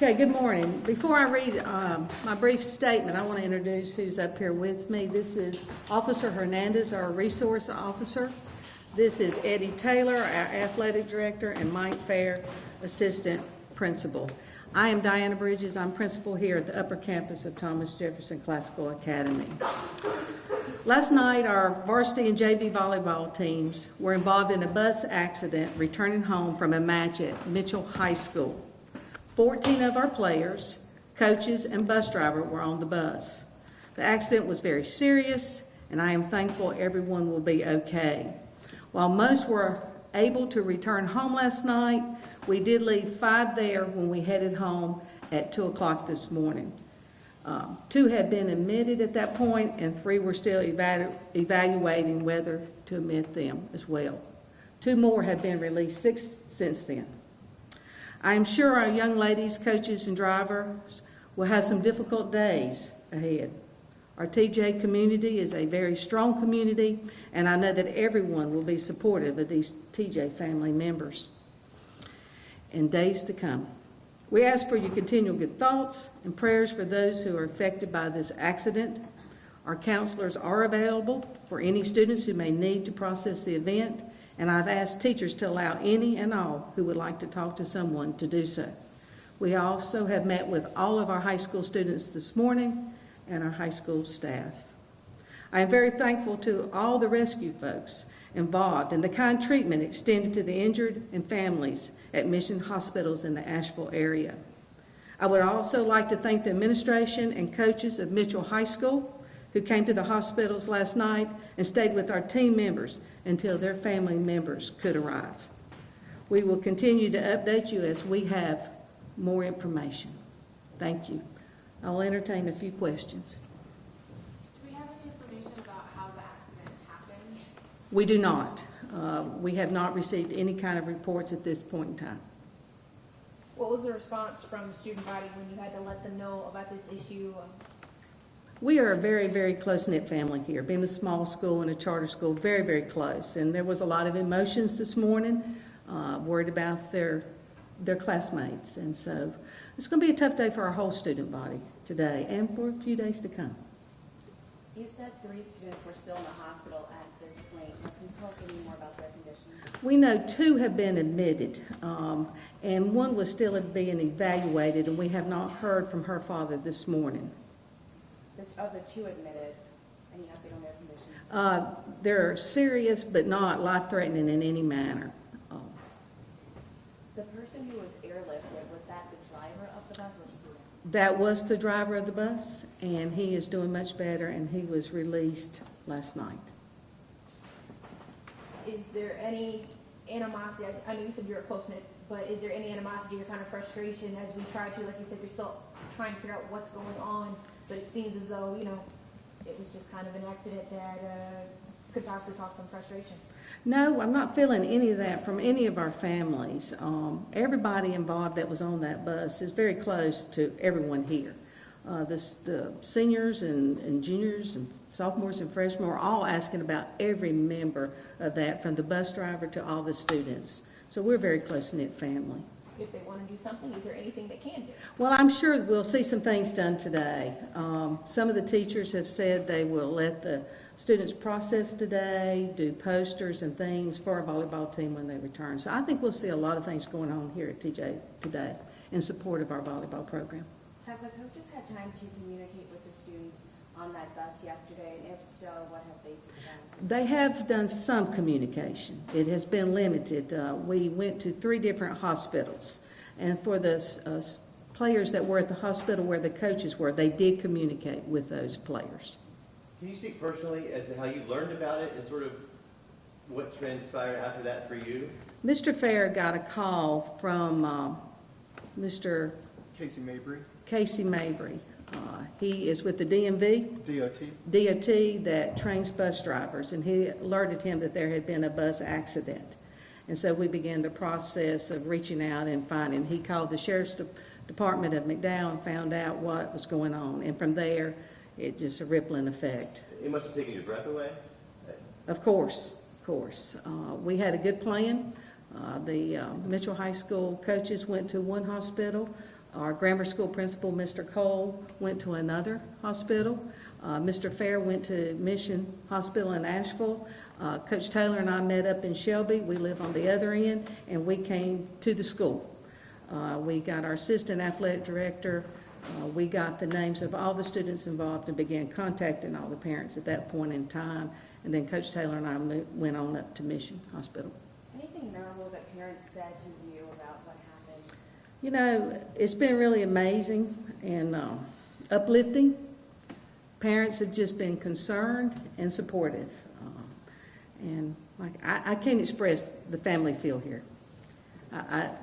Okay, good morning. Before I read my brief statement, I want to introduce who's up here with me. This is Officer Hernandez, our resource officer. This is Eddie Taylor, our athletic director, and Mike Fair, assistant principal. I am Diana Bridges. I'm principal here at the upper campus of Thomas-Jefferson-Classical-Academy. Last night, our varsity and JV volleyball teams were involved in a bus accident returning home from a match at Mitchell High School. 14 of our players, coaches, and bus driver were on the bus. The accident was very serious, and I am thankful everyone will be okay. While most were able to return home last night, we did leave 5 there when we headed home at 2 o'clock this morning. 2 had been admitted at that point, and 3 were still evaluating whether to admit them as well. 2 more have been released since then. I am sure our young ladies, coaches, and drivers will have some difficult days ahead. Our TJ community is a very strong community, and I know that everyone will be supportive of these TJ family members in days to come. We ask for your continual good thoughts and prayers for those who are affected by this accident. Our counselors are available for any students who may need to process the event, and I've asked teachers to allow any and all who would like to talk to someone to do so. We also have met with all of our high school students this morning and our high school staff. I am very thankful to all the rescue folks involved and the kind treatment extended to the injured and families at mission hospitals in the Asheville area. I would also like to thank the administration and coaches of Mitchell High School who came to the hospitals last night and stayed with our team members until their family members could arrive. We will continue to update you as we have more information. Thank you. I'll entertain a few questions. Do we have any information about how the accident happened? We do not. We have not received any kind of reports at this point in time. What was the response from the student body when you had to let them know about this issue? We are a very, very close-knit family here. Being a small school and a charter school, very, very close. And there was a lot of emotions this morning, worried about their classmates. And so it's going to be a tough day for our whole student body today and for a few days to come. You said 3 students were still in the hospital at this point. Can you tell us any more about their condition? We know 2 have been admitted, and 1 was still being evaluated, and we have not heard from her father this morning. Of the 2 admitted, any update on their condition? They're serious, but not life-threatening in any manner. The person who was airlifted, was that the driver of the bus or student? That was the driver of the bus, and he is doing much better, and he was released last night. Is there any animosity? I know you said you're close-knit, but is there any animosity or kind of frustration as we try to, like you said, you're still trying to figure out what's going on, but it seems as though, you know, it was just kind of an accident that could possibly cause some frustration? No, I'm not feeling any of that from any of our families. Everybody involved that was on that bus is very close to everyone here. The seniors and juniors and sophomores and freshmen are all asking about every member of that, from the bus driver to all the students. So we're a very close-knit family. If they want to do something, is there anything they can do? Well, I'm sure we'll see some things done today. Some of the teachers have said they will let the students process today, do posters and things for our volleyball team when they return. So I think we'll see a lot of things going on here at TJ today in support of our volleyball program. Have the coaches had time to communicate with the students on that bus yesterday? And if so, what have they discussed? They have done some communication. It has been limited. We went to 3 different hospitals. And for the players that were at the hospital where the coaches were, they did communicate with those players. Can you speak personally as to how you learned about it and sort of what transpired after that for you? Mr. Fair got a call from Mr. Casey Mabry. Casey Mabry. He is with the DMV, DOT that trains bus drivers, and he alerted him that there had been a bus accident. And so we began the process of reaching out and finding. He called the Sheriff's Department of McDowell and found out what was going on. And from there, it just a rippling effect. It must have taken your breath away. Of course. We had a good plan. The Mitchell High School coaches went to one hospital. Our grammar school principal, Mr. Cole, went to another hospital. Mr. Fair went to Mission Hospital in Asheville. Coach Taylor and I met up in Shelby. We live on the other end, and we came to the school. We got our assistant athletic director. We got the names of all the students involved and began contacting all the parents at that point in time. And then Coach Taylor and I went on up to Mission Hospital. Anything memorable that parents said to you about what happened? You know, it's been really amazing and uplifting. Parents have just been concerned and supportive. And like I can't express the family feel here.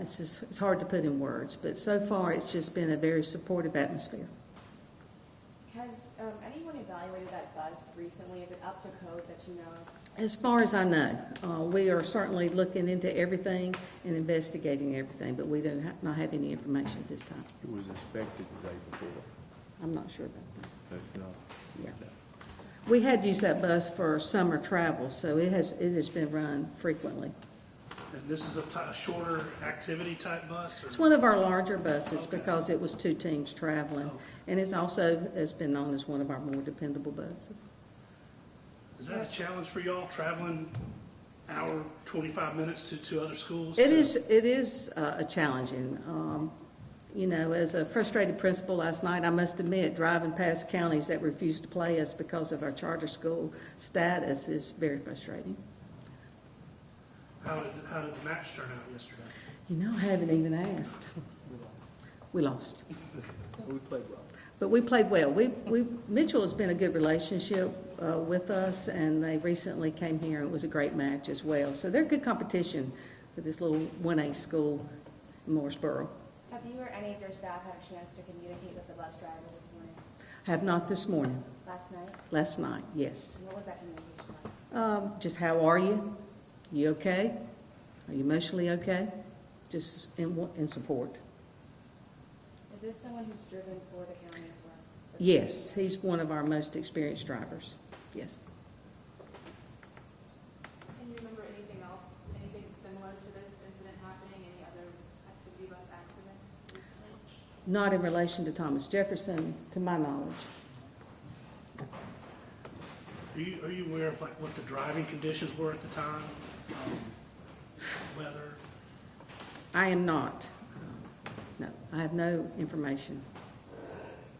It's hard to put in words, but so far it's just been a very supportive atmosphere. Has anyone evaluated that bus recently? Is it up to code that you know of? As far as I know, we are certainly looking into everything and investigating everything, but we do not have any information at this time. It was inspected the day before. I'm not sure about that. That's not. Yeah. We had used that bus for summer travel, so it has been run frequently. And this is a shorter activity type bus? Or? It's one of our larger buses Okay. because it was 2 teams traveling, and it's also has been known as one of our more dependable buses. Is that a challenge for y'all, traveling hour, 25 minutes to other schools? It is a challenging. You know, as a frustrated principal last night, I must admit, driving past counties that refuse to play us because of our charter school status is very frustrating. How did the match turn out yesterday? You know, I haven't even asked. We lost. We played well. But we played well. Mitchell has been a good relationship with us, and they recently came here, and it was a great match as well. So they're good competition for this little 1A school in Morrisboro. Have you or any of your staff had a chance to communicate with the bus driver this morning? Have not this morning. Last night? Last night, yes. And what was that communication like? Just how are you? You okay? Are you emotionally okay? Just in support. Is this someone who's driven for the county for Yes, he's one of our most experienced drivers. Yes. Can you remember anything else, anything similar to this incident happening, any other activity bus accidents recently? Not in relation to Thomas Jefferson, to my knowledge. Are you aware of like what the driving conditions were at the time? Weather? I am not. No, I have no information.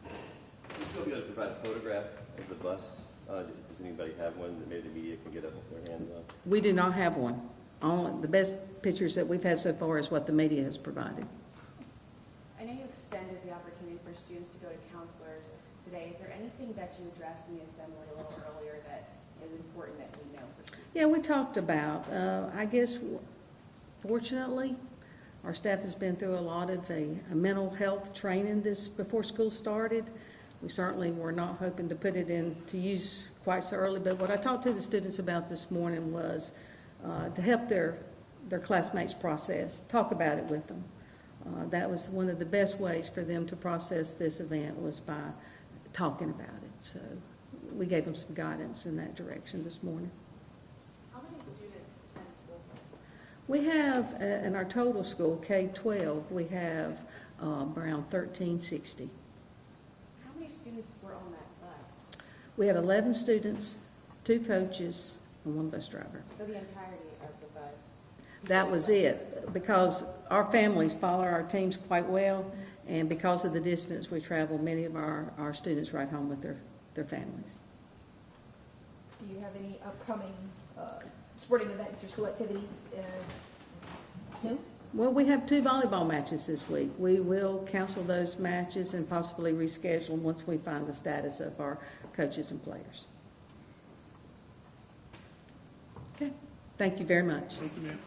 Would you be able to provide a photograph of the bus? Does anybody have one that maybe the media can get up their hands on? We do not have one. Only the best pictures that we've had so far is what the media has provided. I know you extended the opportunity for students to go to counselors today. Is there anything that you addressed in the assembly a little earlier that is important that we know for students? Yeah, we talked about, I guess, fortunately, our staff has been through a lot of a mental health training before school started. We certainly were not hoping to put it into use quite so early, but what I talked to the students about this morning was to help their classmates process, talk about it with them. That was one of the best ways for them to process this event was by talking about it. So we gave them some guidance in that direction this morning. How many students attend school? We have, in our total school, K-12, we have around 1360. How many students were on that bus? We had 11 students, 2 coaches, and 1 bus driver. So the entirety of the bus? That was it, because our families follow our teams quite well, and because of the distance we travel, many of our students ride home with their families. Do you have any upcoming sporting events or school activities soon? Well, we have 2 volleyball matches this week. We will cancel those matches and possibly reschedule them once we find the status of our coaches and players. Okay, thank you very much. Thank you, ma'am.